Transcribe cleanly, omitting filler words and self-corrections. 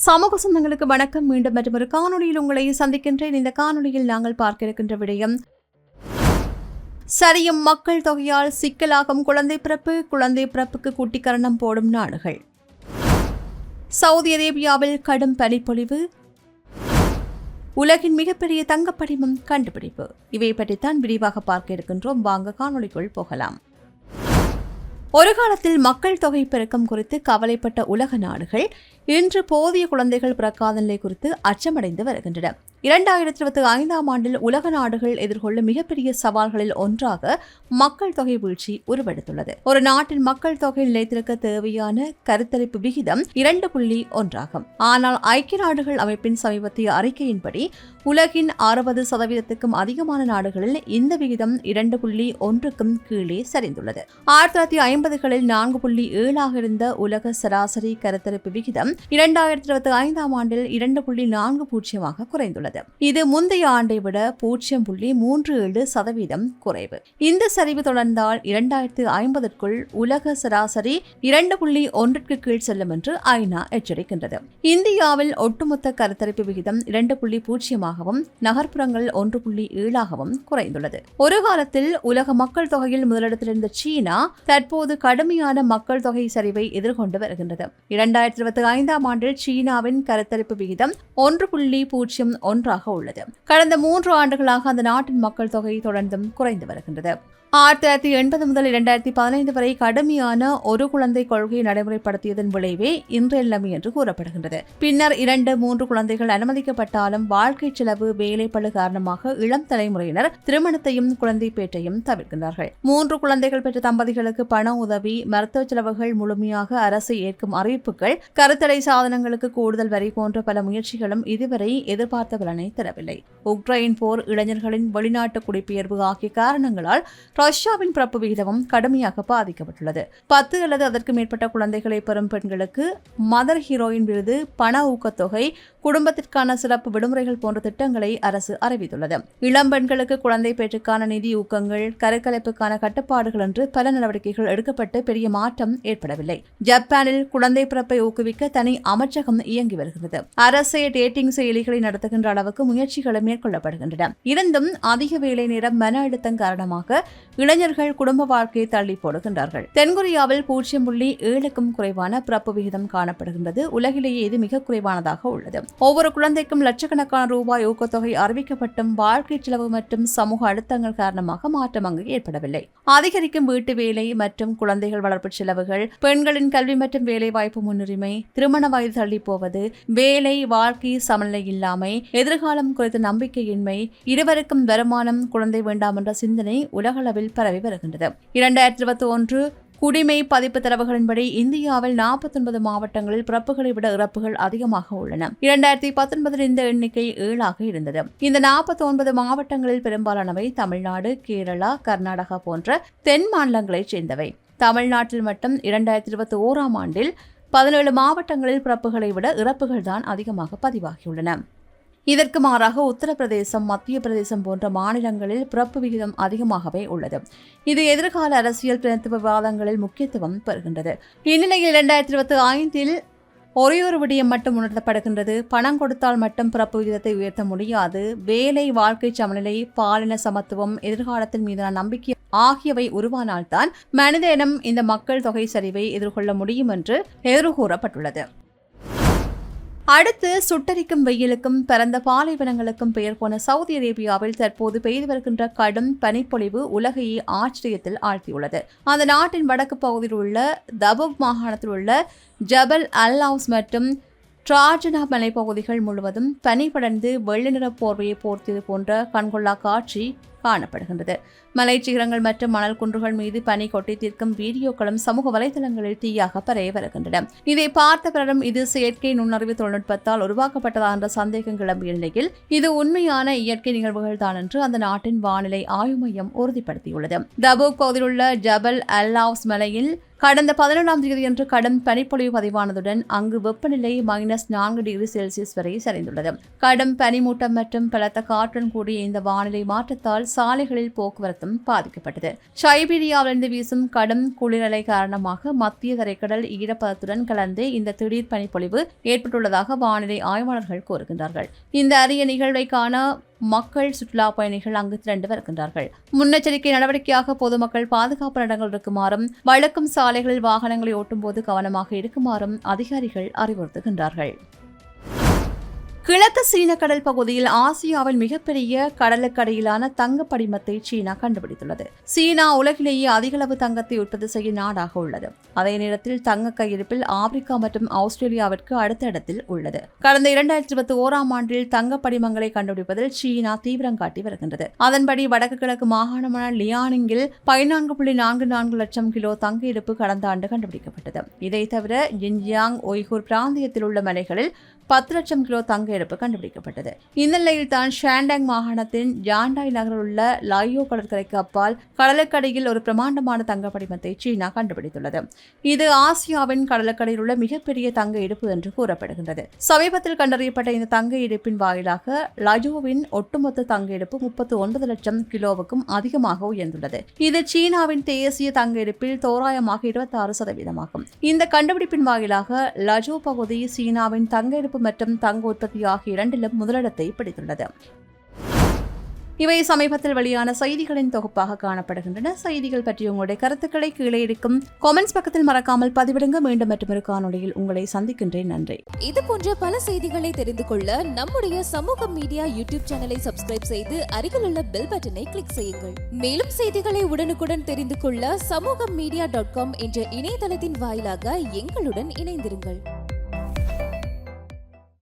சமூக சொந்தங்களுக்கு வணக்கம். மீண்டும் மற்றொரு காணொலியில் உங்களை சந்திக்கின்றேன். இந்த காணொலியில் நாங்கள் பார்க்க இருக்கின்ற விடயம், சரியும் மக்கள் தொகையால் சிக்கலாகும் குழந்தை பிறப்புக்கு குட்டிக்கரணம் போடும் நாடுகள், சவுதி அரேபியாவில் கடும் பனிப்பொழிவு, உலகின் மிகப்பெரிய தங்கப்படிமம் கண்டுபிடிப்பு, இவை பற்றித்தான் விரிவாக பார்க்க இருக்கின்றோம். வாங்க காணொலிக்குள் போகலாம். ஒரு காலத்தில் மக்கள் தொகை பெருக்கம் குறித்து கவலைப்பட்ட உலக நாடுகள் இன்று போதிய குழந்தைகள் பிறக்காத நிலை குறித்து அச்சமடைந்து வருகின்றன. 2025ஆம் ஆண்டில் உலக நாடுகள் எதிர்கொள்ளும் மிகப்பெரிய சவால்களில் ஒன்றாக மக்கள் தொகை வீழ்ச்சி உருவெடுத்துள்ளது. ஒரு நாட்டின் மக்கள் தொகை நிலைத்திருக்க தேவையான கருத்தரிப்பு விகிதம் 2.1 ஆகும். ஆனால் ஐக்கிய நாடுகள் அமைப்பின் சமீபத்திய அறிக்கையின்படி உலகின் 60%க்கும் அதிகமான நாடுகளில் இந்த விகிதம் 2.1க்கும் கீழே சரிந்துள்ளது. 1950களில் 4.7 இருந்த உலக சராசரி கருத்தரிப்பு விகிதம் 2025ஆம் ஆண்டில் 2.40 குறைந்துள்ளது. இது முந்தைய ஆண்டை விட 0.37% குறைவு. இந்த சரிவு தொடர்ந்தால் 2050க்குள் உலக சராசரி 2.1க்கு கீழ் செல்லும் என்று ஐநா எச்சரிக்கின்றது. இந்தியாவில் ஒட்டுமொத்த கருத்தரிப்பு விகிதம் 2.0ஆகவும் நகர்ப்புறங்கள் 1.7ஆகவும் குறைந்துள்ளது. ஒரு காலத்தில் உலக மக்கள் தொகையில் முதலிடத்தில் இருந்த சீனா தற்போது கடுமையான மக்கள் தொகை சரிவை எதிர்கொண்டு வருகின்றது. 2025ஆம் ஆண்டில் சீனாவின் கருத்தரிப்பு விகிதம் 1.01 உள்ளது. கடந்த 3 ஆண்டுகளாக அந்த நாட்டின் மக்கள் தொகை தொடர்ந்தும் குறைந்து வருகின்றது. 1980 முதல் 2015 வரை கடுமையான ஒரு குழந்தை கொள்கையை நடைமுறைப்படுத்தியதன் விளைவே இன்றைய நிலைமை என்று கூறப்படுகின்றது. பின்னர் 2-3 குழந்தைகள் அனுமதிக்கப்பட்டாலும் வாழ்க்கை செலவு, வேலைப்பளு காரணமாக இளம் தலைமுறையினர் திருமணத்தையும் குழந்தை பேற்றையும் தவிர்க்கின்றார்கள். 3 குழந்தைகள் பெற்ற தம்பதிகளுக்கு பண உதவி, மருத்துவ செலவுகள் முழுமையாக அரசு ஏற்கும் அறிவிப்புகள், கருத்தடை சாதனங்களுக்கு கூடுதல் வரி போன்ற பல முயற்சிகளும் இதுவரை எதிர்பார்த்த பலனை தரவில்லை. உக்ரைன் போர், இளைஞர்களின் வெளிநாட்டு குடிபெயர்வு ஆகிய காரணங்களால் ரஷ்யாவின் பிறப்பு விகிதமும் கடுமையாக பாதிக்கப்பட்டுள்ளது. 10 அல்லது அதற்கு மேற்பட்ட குழந்தைகளை பெறும் பெண்களுக்கு மதர் ஹீரோயின் விருது, பண ஊக்கத்தொகை, குடும்பத்திற்கான சிறப்பு விடுமுறைகள் போன்ற திட்டங்களை அரசு அறிவித்துள்ளது. இளம் பெண்களுக்கு குழந்தை பேற்றுக்கான நிதி ஊக்கங்கள், கருக்கலைப்புக்கான கட்டுப்பாடுகள் என்று பல நடவடிக்கைகள் எடுக்கப்பட்டு பெரிய மாற்றம் ஏற்படவில்லை. ஜப்பானில் குழந்தை பிறப்பை ஊக்குவிக்க தனி அமைச்சகம் இயங்கி வருகிறது. அரசே டேட்டிங் செயலிகளை நடத்துகின்ற அளவுக்கு முயற்சிகளும் மேற்கொள்ளப்படுகின்றன. இருந்தும் அதிக வேலை நேரம், மன அழுத்தம் காரணமாக இளைஞர்கள் குடும்ப வாழ்க்கையை தள்ளி போடுகின்றார்கள். தென்கொரியாவில் 0.7க்கும் குறைவான பிறப்பு விகிதம் காணப்படுகின்றது. உலகிலேயே இது மிக குறைவானதாக உள்ளது. ஒவ்வொரு குழந்தைக்கும் லட்சக்கணக்கான ரூபாய் ஊக்கத்தொகை அறிவிக்கப்பட்டும் வாழ்க்கை செலவு மற்றும் சமூக அழுத்தங்கள் காரணமாக மாற்றம் அங்கு ஏற்படவில்லை. அதிகரிக்கும் வீட்டு வேலை மற்றும் குழந்தைகள் வளர்ப்பு செலவுகள், பெண்களின் கல்வி மற்றும் வேலை வாய்ப்பு முன்னுரிமை, திருமண வயது தள்ளி போவது, வேலை வாழ்க்கை சமநிலை இல்லாமை, எதிர்காலம் குறித்த நம்பிக்கையின்மை, இருவருக்கும் வருமானம், குழந்தை வேண்டாம் என்ற சிந்தனை உலகளவில் பரவி வருகின்றது. 2021 குடிமை பதிப்பு தரவுகளின்படி இந்தியாவில் 49 மாவட்டங்களில் பிறப்புகளை விட இறப்புகள் அதிகமாக உள்ளன. 2019 இந்த எண்ணிக்கை 7ஆக இருந்தது. இந்த 49 மாவட்டங்களில் பெரும்பாலானவை தமிழ்நாடு, கேரளா, கர்நாடகா போன்ற தென் மாநிலங்களைச் சேர்ந்தவை. தமிழ்நாட்டில் மட்டும் 2021ஆம் ஆண்டில் 17 மாவட்டங்களில் பிறப்புகளை விட இறப்புகள் தான் அதிகமாக பதிவாகியுள்ளன. இதற்கு மாறாக உத்தரப்பிரதேசம், மத்திய பிரதேசம் போன்ற மாநிலங்களில் பிறப்பு விகிதம் அதிகமாகவே உள்ளது. இது எதிர்கால அரசியல் பிரதிநிதித்துவ விவாதங்களில் முக்கியத்துவம் பெறுகின்றது. இந்நிலையில் 2025இல் ஒரே ஒரு விடயம் மட்டும் உணர்த்தப்படுகின்றது. பணம் கொடுத்தால் மட்டும் பிறப்பு விகிதத்தை உயர்த்த முடியாது. வேலை, வாழ்க்கை சமநிலை, பாலின சமத்துவம், எதிர்காலத்தின் மீதான நம்பிக்கை ஆகியவை உருவானால்தான் மனித இனம் இந்த மக்கள் தொகை சரிவை எதிர்கொள்ள முடியும் என்று எதிர்கூறப்பட்டுள்ளது. அடுத்து சுட்டரிக்கும் வெயிலுக்கும் பரந்த பாலைவனங்களுக்கும் பெயர் போன சவுதி அரேபியாவில் தற்போது பெய்து வருகின்ற கடும் பனிப்பொழிவு உலகையே ஆச்சரியத்தில் ஆழ்த்தியுள்ளது. அந்த நாட்டின் வடக்கு பகுதியில் உள்ள தபுக் மாகாணத்தில் உள்ள ஜபல் அல்-அவுஸ் மற்றும் ட்ராஜனா மலைப்பகுதிகள் முழுவதும் பனி படர்ந்து வெள்ளை நிற போர்வையை போர்த்தியது போன்ற கண்கொள்ளா காட்சி காணப்படுகின்றது. மலைச்சிகரங்கள் மற்றும் மணல் குன்றுகள் மீது பனி கொட்டி தீர்க்கும் வீடியோக்களும் சமூக வலைதளங்களில் தீயாக பரவி வருகின்றன. இதை பார்த்த பிறரும் இது செயற்கை நுண்ணறிவு தொழில்நுட்பத்தால் உருவாக்கப்பட்டதா என்ற சந்தேகம் கிளம்பிய நிலையில் இது உண்மையான இயற்கை நிகழ்வுகள் தான் என்று அந்த நாட்டின் வானிலை ஆய்வு மையம் உறுதிப்படுத்தியுள்ளது. தபூக் பகுதியில் உள்ள ஜபல் அல்-அவுஸ் மலையில் கடந்த 17ஆம் தேதியன்று கடும் பனிப்பொழிவு பதிவானதுடன் அங்கு வெப்பநிலை -4 டிகிரி செல்சியஸ் வரை சரிந்துள்ளது. கடும் பனிமூட்டம் மற்றும் பலத்த காற்றுடன் கூடிய இந்த வானிலை மாற்றத்தால் சாலைகளில் போக்குவரத்தும் பாதிக்கப்பட்டது. சைபீரியாவிலிருந்து வீசும் கடும் குளிரலை காரணமாக மத்திய தரைக்கடல் ஈரப்பதத்துடன் கலந்து இந்த திடீர் பனிப்பொழிவு ஏற்பட்டுள்ளதாக வானிலை ஆய்வாளர்கள் கூறுகின்றார்கள். இந்த அரிய நிகழ்வை காண மக்கள், சுற்றுலா பயணிகள் அங்கு திரண்டு வருகின்றார்கள். முன்னெச்சரிக்கை நடவடிக்கையாக பொதுமக்கள் பாதுகாப்பு இடங்கள் இருக்குமாறும், வழுக்கும் சாலைகளில் வாகனங்களை ஓட்டும்போது கவனமாக இருக்குமாறும் அதிகாரிகள் அறிவுறுத்துகின்றார்கள். கிழக்கு சீன கடல் பகுதியில் ஆசியாவின் மிகப்பெரிய கடலுக்கடியிலான தங்க படிமத்தை சீனா கண்டுபிடித்துள்ளது. சீனா உலகிலேயே அதிகளவு தங்கத்தை உற்பத்தி செய்யும் நாடாக உள்ளது. அதே நேரத்தில் தங்க கையிருப்பில் ஆப்பிரிக்கா மற்றும் ஆஸ்திரேலியாவிற்கு அடுத்த இடத்தில் உள்ளது. கடந்த 2021 ஆண்டில் தங்க படிமங்களை கண்டுபிடிப்பதில் சீனா தீவிரம் காட்டி வருகின்றது. அதன்படி வடக்கு கிழக்கு மாகாணமான லியானிங்கில் 14.44 லட்சம் கிலோ தங்க இருப்பு கடந்த ஆண்டு கண்டுபிடிக்கப்பட்டது. இதை தவிர ஜின்ஜியாங், ஒய்கூர் பிராந்தியத்தில் உள்ள மலைகளில் 10 லட்சம் கிலோ தங்க இருப்பு கண்டுபிடிக்கப்பட்டது. இந்த நிலையில் தான் ஷாண்டாங் மாகாணத்தின் ஜாண்டாய் நகரில் உள்ள லாயோ கடற்கரைக்கு அப்பால் கடலுக்கடியில் ஒரு பிரமாண்டமான தங்க படிமத்தை சீனா கண்டுபிடித்துள்ளது. இது ஆசியாவின் கடலுக்கடியில் உள்ள மிகப்பெரிய தங்க இருப்பு என்று கூறப்படுகின்றது. சமீபத்தில் கண்டறியப்பட்ட இந்த தங்க இருப்பின் வாயிலாக லாயோவின் ஒட்டுமொத்த தங்க இருப்பு 39 லட்சம் கிலோவுக்கும் அதிகமாக உயர்ந்துள்ளது. இது சீனாவின் தேசிய தங்க இருப்பில் தோராயமாக 26% இந்த கண்டுபிடிப்பின் வாயிலாக லஜோ பகுதி சீனாவின் தங்க இருப்பு மற்றும் தங்க உற்பத்தி ஆகிய இரண்டிலும் முதலிடத்தை பிடித்துள்ளது. இவை சமீபத்தில் வெளியான செய்திகளின் தொகுப்பாக காணப்படுகின்றன. செய்திகள் பற்றி உங்களுடைய கருத்துக்களை கீழே இருக்கும் கமெண்ட்ஸ் பக்கத்தில் மறக்காமல் பதிவிடுங்க. மீண்டும் மற்றொரு காணொளியில் உங்களை சந்திக்கின்றேன். நன்றி. இது போன்ற பல செய்திகளை தெரிந்து கொள்ள நம்முடைய சமூக மீடியா யூடியூப் சேனலை சப்ஸ்கிரைப் செய்து அருகில் உள்ள பெல் பட்டனை கிளிக் செய்யுங்கள். மேலும் செய்திகளை உடனுக்குடன் தெரிந்து கொள்ள சமூகமீடியா.com என்ற இணையதளத்தின் வாயிலாக எங்களுடன் இணைந்திருங்கள்.